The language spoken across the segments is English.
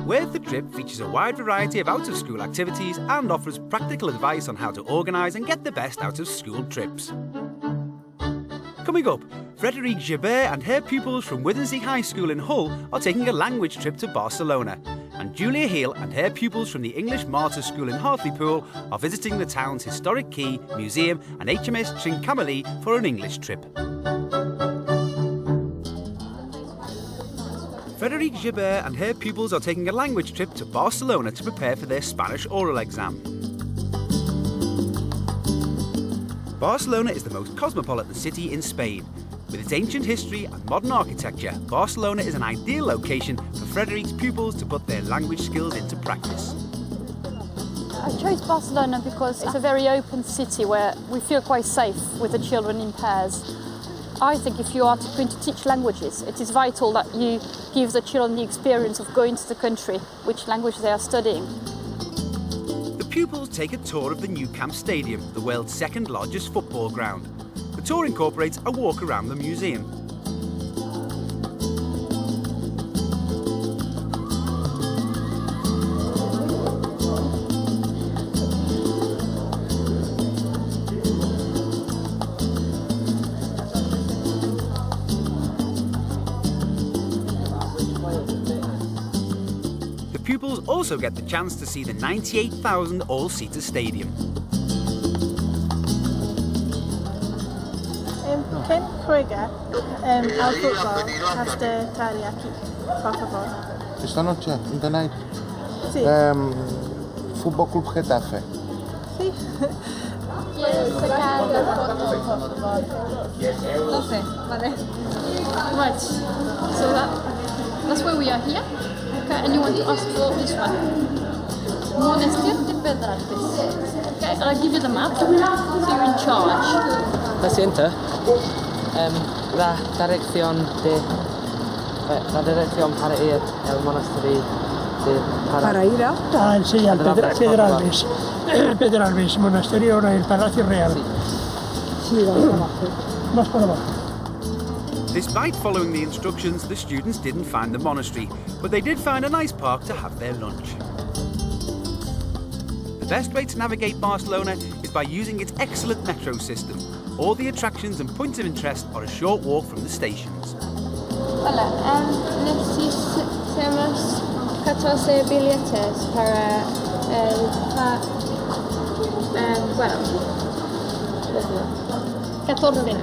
Worth the Trip features a wide variety of out-of-school activities and offers practical advice on how to organise and get the best out of school trips. Coming up, Frédérique Gibert and her pupils from Withensea High School in Hull are taking a language trip to Barcelona, and Julia Heal and her pupils from the English Martyrs School in Hartlepool are visiting the town's historic quay, museum and HMS Trincomalee for an English trip. Frédérique Gibert and her pupils are taking a language trip to Barcelona to prepare for their Spanish oral exam. Barcelona is the most cosmopolitan city in Spain. With its ancient history and modern architecture, Barcelona is an ideal location for Frédérique's pupils to put their language skills into practice. I chose Barcelona because it's a very open city where we feel quite safe with the children in pairs. I think if you are going to teach languages, it is vital that you give the children the experience of going to the country, which language they are studying. The pupils take a tour of the Nou Camp Stadium, the world's second largest football ground. The tour incorporates a walk around the museum. The pupils also get the chance to see the 98,000 all-seater stadium. ¿Quién juega al fútbol hasta estar aquí, por favor? Esta noche, in the night. Sí. Fútbol Club Getafe. Sí. ¿Quieres sacar la foto, por favor? No sé, vale. Right, so that's where we are here. Okay, and you want to ask for this one. Monasterio de Pedralbes. Okay, I'll give you the map, so you're in charge. Let's enter. La dirección para ir al monasterio para ir a enseñar Pedralbes, Pedralbes, monasterio ahora el Palacio Real. Sí, más para abajo. Despite following the instructions, the students didn't find the monastery, but they did find a nice park to have their lunch. The best way to navigate Barcelona is by using its excellent metro system. All the attractions and points of interest are a short walk from the stations. Hola, necesitamos 14 billetes para el bueno, 14.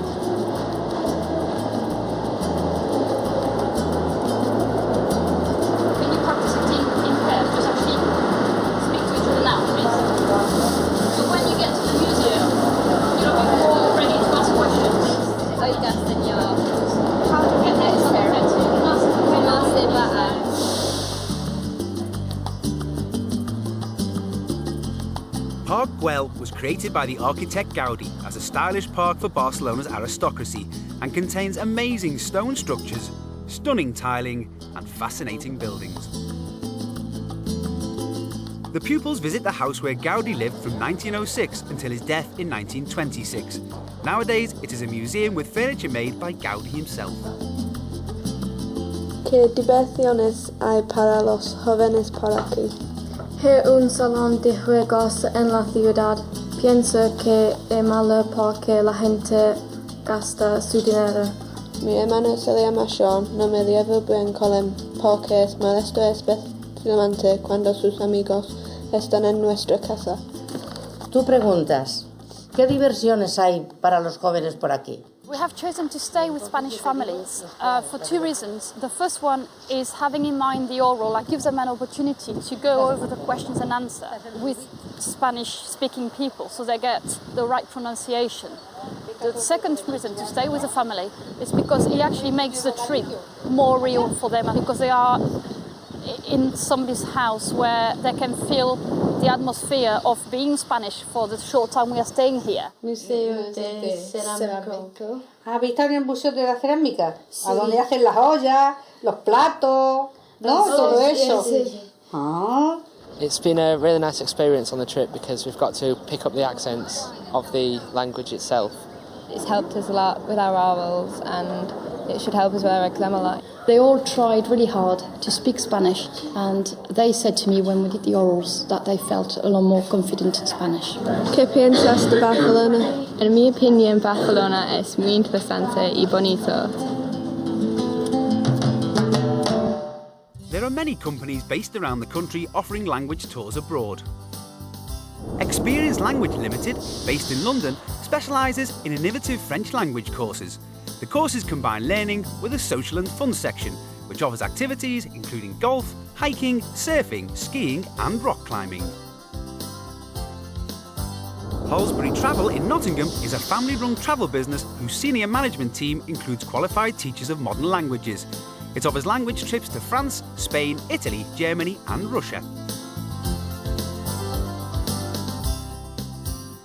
Park Güell was created by the architect Gaudi as a stylish park for Barcelona's aristocracy and contains amazing stone structures, stunning tiling and fascinating buildings. The pupils visit the house where Gaudi lived from 1906 until his death in 1926. Nowadays, it is a museum with furniture made by Gaudi himself. ¿Qué diversiones hay para los jóvenes por aquí? Hay un salón de juegos en la ciudad. Pienso que es malo porque la gente gasta su dinero. Mi hermano se llama Sean, no me llevo bien con él porque es molesto especialmente cuando sus amigos están en nuestra casa. Tú preguntas, ¿qué diversiones hay para los jóvenes por aquí? We have chosen to stay with Spanish families for two reasons. The first one is having in mind the oral, that gives them an opportunity to go over the questions and answer with Spanish-speaking people, so they get the right pronunciation. The second reason to stay with the family is because it actually makes the trip more real for them, because they are in somebody's house where they can feel the atmosphere of being Spanish for the short time we are staying here. Museo de Cerámica. ¿Has visto en el Museo de la Cerámica? Sí. A donde hacen las ollas, los platos, ¿no? Todo eso. Sí. Ah. It's been a really nice experience on the trip because we've got to pick up the accents of the language itself. It's helped us a lot with our orals, and it should help as well because I'm a lot. They all tried really hard to speak Spanish, and they said to me when we did the orals that they felt a lot more confident in Spanish. ¿Qué piensas de Barcelona? En mi opinión, Barcelona es muy interesante y bonito. There are many companies based around the country offering language tours abroad. Experience Language Limited, based in London, specialises in innovative French language courses. The courses combine learning with a social and fun section, which offers activities including golf, hiking, surfing, skiing and rock climbing. Halsbury Travel in Nottingham is a family-run travel business whose senior management team includes qualified teachers of modern languages. It offers language trips to France, Spain, Italy, Germany and Russia.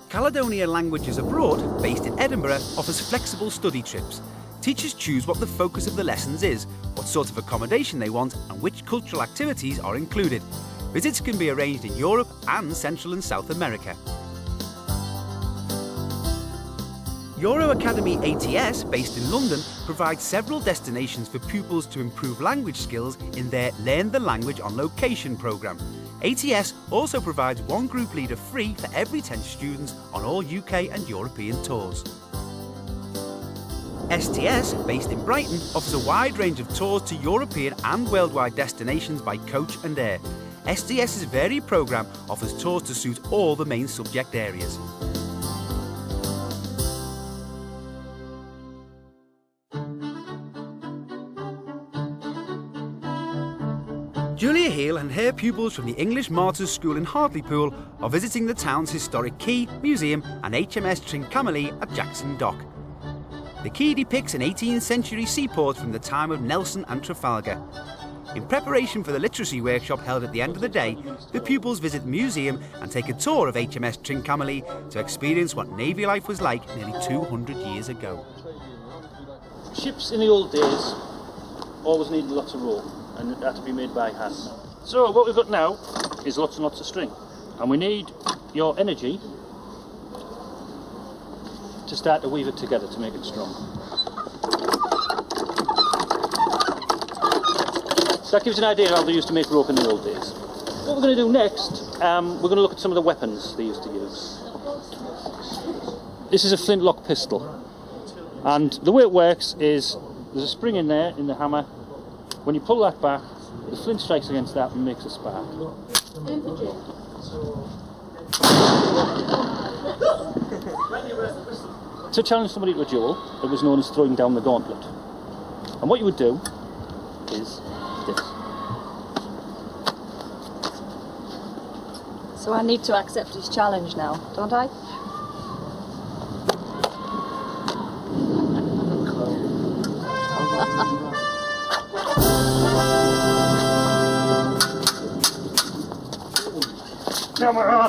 Caledonia Languages Abroad, based in Edinburgh, offers flexible study trips. Teachers choose what the focus of the lessons is, what sort of accommodation they want and which cultural activities are included. Visits can be arranged in Europe and Central and South America. Euro Academy ATS, based in London, provides several destinations for pupils to improve language skills in their Learn the Language on Location programme. ATS also provides one group leader free for every 10 students on all UK and European tours. STS, based in Brighton, offers a wide range of tours to European and worldwide destinations by coach and air. STS's varied programme offers tours to suit all the main subject areas. Julia Hale and her pupils from the English Martyrs School in Hartlepool are visiting the town's historic quay, museum and HMS Trincomalee at Jackson Dock. The quay depicts an 18th century seaport from the time of Nelson and Trafalgar. In preparation for the literacy workshop held at the end of the day, the pupils visit the museum and take a tour of HMS Trincomalee to experience what Navy life was like nearly 200 years ago. Ships in the old days always needed lots of rope, and it had to be made by hand. So what we've got now is lots and lots of string, and we need your energy to start to weave it together to make it strong. So that gives you an idea of how they used to make rope in the old days. What we're going to do next, we're going to look at some of the weapons they used to use. This is a flintlock pistol, and the way it works is there's a spring in there in the hammer. When you pull that back, the flint strikes against that and makes a spark. To challenge somebody to a duel, it was known as throwing down the gauntlet. And what you would do is this. So I need to accept his challenge now, don't I? Camera!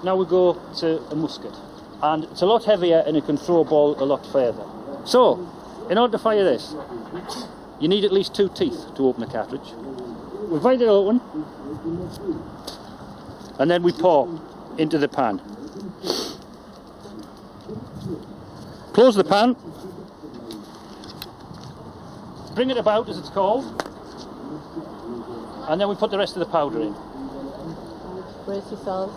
Now we go to a musket, and it's a lot heavier and it can throw a ball a lot further. So, in order to fire this, you need at least 2 teeth to open the cartridge. We divide it open, and then we pour into the pan. Close the pan, bring it about as it's called, and then we put the rest of the powder in. Brace yourself.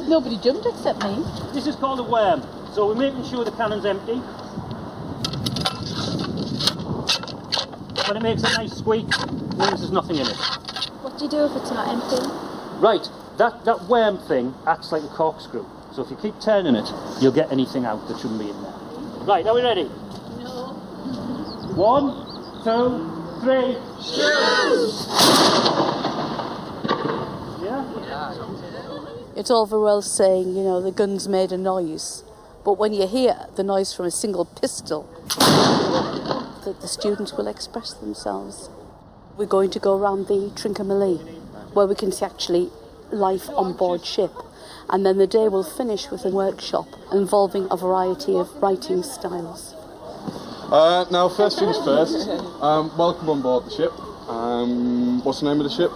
Nobody jumped except me. This is called a worm, so we're making sure the cannon's empty. When it makes a nice squeak, it means there's nothing in it. What do you do if it's not empty? Right, that worm thing acts like a corkscrew, so if you keep turning it, you'll get anything out that shouldn't be in there. Right, are we ready? No. 1, 2, 3, shoot! It's all very well saying, you know, the guns made a noise, but when you hear the noise from a single pistol, that the students will express themselves. We're going to go around the Trincomalee, where we can see actually life on board ship, and then the day will finish with a workshop involving a variety of writing styles. Now, first things first, welcome on board the ship. What's the name of the ship?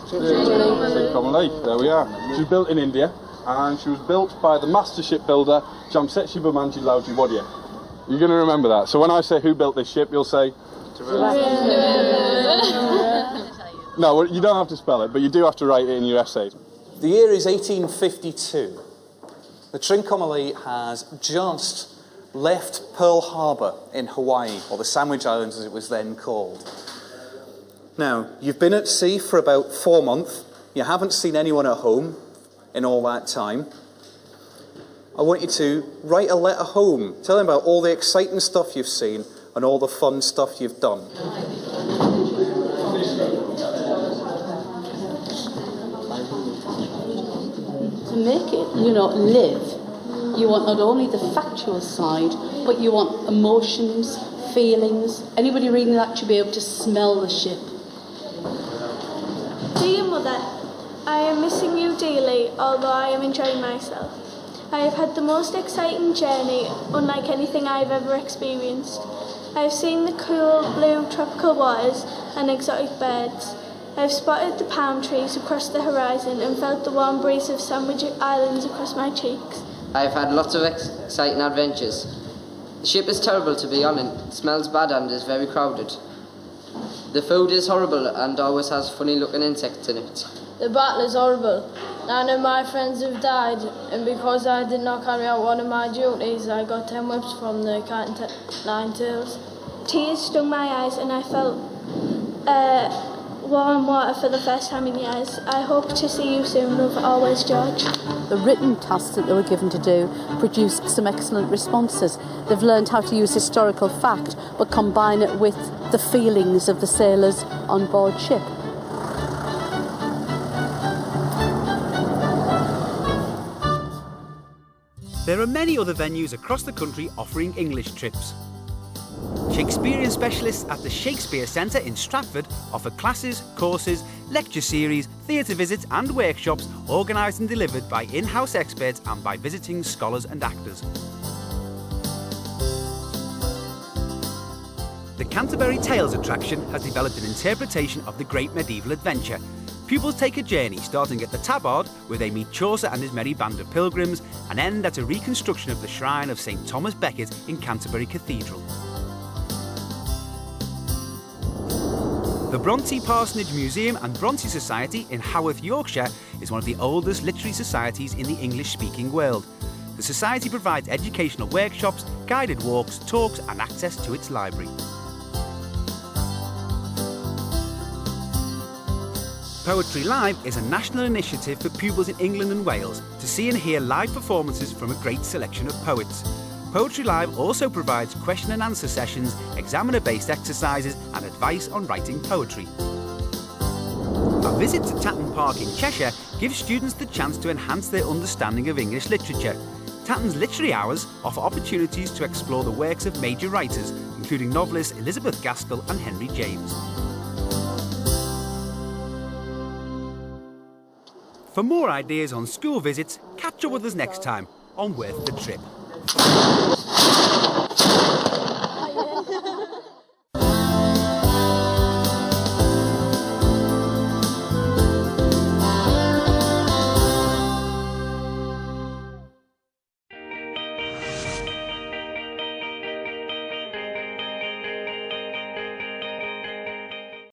Trincomalee. There we are. She was built in India, and she was built by the master shipbuilder Jamsetji Bamanji Lauji Wadia. You're going to remember that. So when I say who built this ship, you'll say... No, you don't have to spell it, but you do have to write it in your essay. The year is 1852. The Trincomalee has just left Pearl Harbor in Hawaii, or the Sandwich Islands as it was then called. Now, you've been at sea for about 4 months. You haven't seen anyone at home in all that time. I want you to write a letter home. Tell them about all the exciting stuff you've seen and all the fun stuff you've done. To make it, live, you want not only the factual side, but you want emotions, feelings. Anybody reading that should be able to smell the ship. Dear Mother, I am missing you dearly, although I am enjoying myself. I have had the most exciting journey, unlike anything I have ever experienced. I have seen the cool blue tropical waters and exotic birds. I have spotted the palm trees across the horizon and felt the warm breeze of Sandwich Islands across my cheeks. I have had lots of exciting adventures. The ship is terrible to be on, it smells bad and is very crowded. The food is horrible and always has funny looking insects in it. The battle is horrible. 9 of my friends have died, and because I did not carry out one of my duties, I got 10 whips from the Cat and Nine Tails. Tears stung my eyes and I felt warm water for the first time in years. I hope to see you soon, love, always, George. The written tasks that they were given to do produced some excellent responses. They've learned how to use historical fact, but combine it with the feelings of the sailors on board ship. There are many other venues across the country offering English trips. Shakespearean specialists at the Shakespeare Centre in Stratford offer classes, courses, lecture series, theatre visits and workshops organised and delivered by in-house experts and by visiting scholars and actors. The Canterbury Tales attraction has developed an interpretation of the great medieval adventure. Pupils take a journey starting at the Tabard, where they meet Chaucer and his merry band of pilgrims, and end at a reconstruction of the shrine of St Thomas Becket in Canterbury Cathedral. The Bronte Parsonage Museum and Bronte Society in Haworth, Yorkshire is one of the oldest literary societies in the English-speaking world. The society provides educational workshops, guided walks, talks and access to its library. Poetry Live is a national initiative for pupils in England and Wales to see and hear live performances from a great selection of poets. Poetry Live also provides question and answer sessions, examiner-based exercises and advice on writing poetry. A visit to Tatton Park in Cheshire gives students the chance to enhance their understanding of English literature. Tatton's Literary Hours offer opportunities to explore the works of major writers, including novelists Elizabeth Gaskell and Henry James. For more ideas on school visits, catch up with us next time on Worth the Trip.